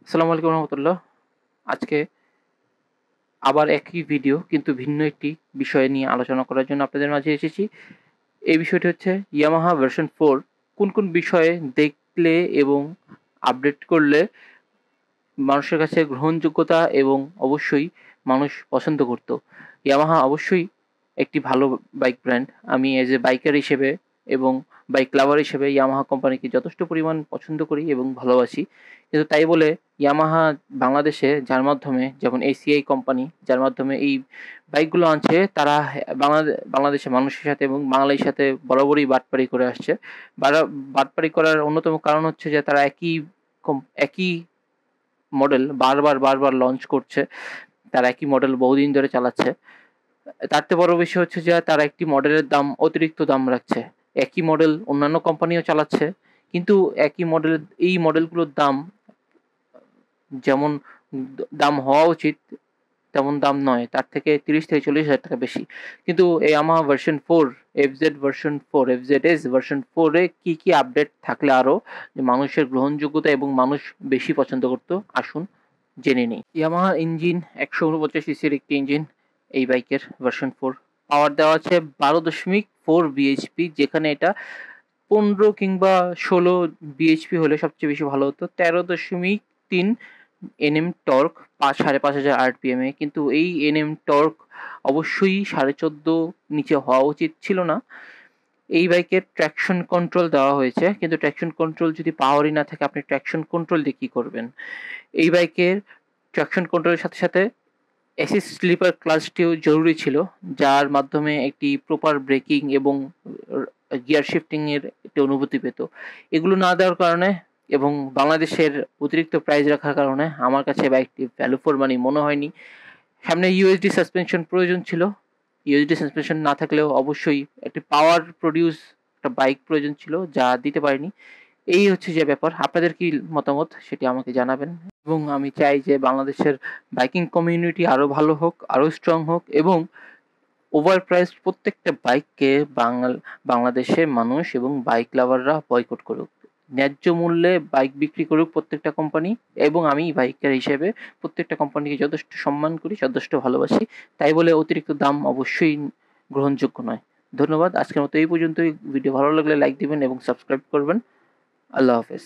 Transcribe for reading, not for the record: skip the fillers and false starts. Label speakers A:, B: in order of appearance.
A: আসসালামু আলাইকুম রহমতুল্লাহ। আজকে আবার একই ভিডিও কিন্তু ভিন্ন একটি বিষয় নিয়ে আলোচনা করার জন্য আপনাদের মাঝে এসেছি। এই বিষয়টি হচ্ছে ইয়ামাহা ভার্সন 4 কোন বিষয়ে দেখলে এবং আপডেট করলে মানুষের কাছে গ্রহণযোগ্যতা এবং অবশ্যই মানুষ পছন্দ করত। ইয়ামাহা অবশ্যই একটি ভালো বাইক ব্র্যান্ড। আমি এজ এ বাইকার হিসেবে এবং বাইক লাভার হিসেবে ইয়ামাহা কোম্পানিকে যথেষ্ট পরিমাণ পছন্দ করি এবং ভালোবাসি। কিন্তু তাই বলে ইয়ামাহা বাংলাদেশে যার মাধ্যমে যেমন এসিআই কোম্পানি যার মাধ্যমে এই বাইকগুলো আনছে তারা বাংলাদেশের মানুষের সাথে এবং বাঙালির সাথে বরাবরই বাটপারি করে আসছে। বাটপারি করার অন্যতম কারণ হচ্ছে যে তারা একই মডেল বারবার লঞ্চ করছে। তারা একই মডেল বহুদিন ধরে চালাচ্ছে। তার চেয়ে বড় বিষয় হচ্ছে যে তারা একটি মডেলের দাম অতিরিক্ত দাম রাখছে। একই মডেল অন্যান্য কোম্পানিও চালাচ্ছে। কিন্তু একই মডেলের এই মডেলগুলোর দাম যেমন দাম হওয়া উচিত তেমন দাম নয়। তার থেকে ৩০ থেকে ৪০,০০০ টাকা বেশি। কিন্তু এই Yamaha version 4, FZ version 4, FZS version 4 এ কি আপডেট থাকলে আরো মানুষের গ্রহণযোগ্যতা এবং মানুষ বেশি পছন্দ করত, আসুন জেনে নিই। Yamaha ইঞ্জিন ১৪৯ সিসির একটি ইঞ্জিন এই বাইকের ভার্সন 4। পাওয়ার দেওয়া আছে ১২.৪ বিএইচপি, যেখানে এটা ১৫ কিংবা ১৬ বিএইচপি হলে সবচেয়ে বেশি ভালো হতো। ১৩.৩ এনএম টর্ক ৫,৫০০ আরপিএম এ। কিন্তু এই এনএম টর্ক অবশ্যই ১৪.৫ নিচে হওয়া উচিত ছিল না। এই বাইকের ট্র্যাকশন কন্ট্রোল দেওয়া হয়েছে, কিন্তু ট্র্যাকশন কন্ট্রোল যদি পাওয়ারই না থাকে আপনি ট্র্যাকশন কন্ট্রোল দিয়ে কি করবেন? এই বাইকের ট্র্যাকশন কন্ট্রোলের সাথে অ্যাসিস্ট স্লিপার ক্লাচটিও জরুরি ছিল, যার মাধ্যমে একটি প্রপার ব্রেকিং এবং গিয়ার শিফটিং এর একটি অনুভূতি পেত। এগুলো না দেওয়ার কারণে এবং বাংলাদেশের অতিরিক্ত প্রাইস রাখার কারণে আমার কাছে বাইকটি ভ্যালু ফর মানি মনে হয়নি। সামনে ইউএসডি সাসপেনশন প্রয়োজন ছিল। ইউএসডি সাসপেনশন না থাকলেও অবশ্যই একটি পাওয়ার প্রডিউস একটা বাইক প্রয়োজন ছিল, যা দিতে পারেনি। এই হচ্ছে যে ব্যাপার। আপনাদের কি মতামত সেটি আমাকে জানাবেন। এবং আমি চাই যে বাংলাদেশের বাইকিং কমিউনিটি আরো ভালো হোক, আরো স্ট্রং হোক এবং ওভার প্রাইসড প্রত্যেকটা বাইককে বাংলাদেশের মানুষ এবং বাইক লাভাররা বয়কট করুক। ন্যায্য মূল্যে বাইক বিক্রি করুক প্রত্যেকটা কোম্পানি, এবং আমি বাইকার হিসেবে প্রত্যেকটা কোম্পানিকে যথেষ্ট সম্মান করি, যথেষ্ট ভালোবাসি। তাই বলে অতিরিক্ত দাম অবশ্যই গ্রহণযোগ্য নয়। ধন্যবাদ। আজকের মতো এই পর্যন্তই। ভিডিও ভালো লাগলে লাইক দিবেন এবং সাবস্ক্রাইব করবেন। আল্লাহ হাফেজ।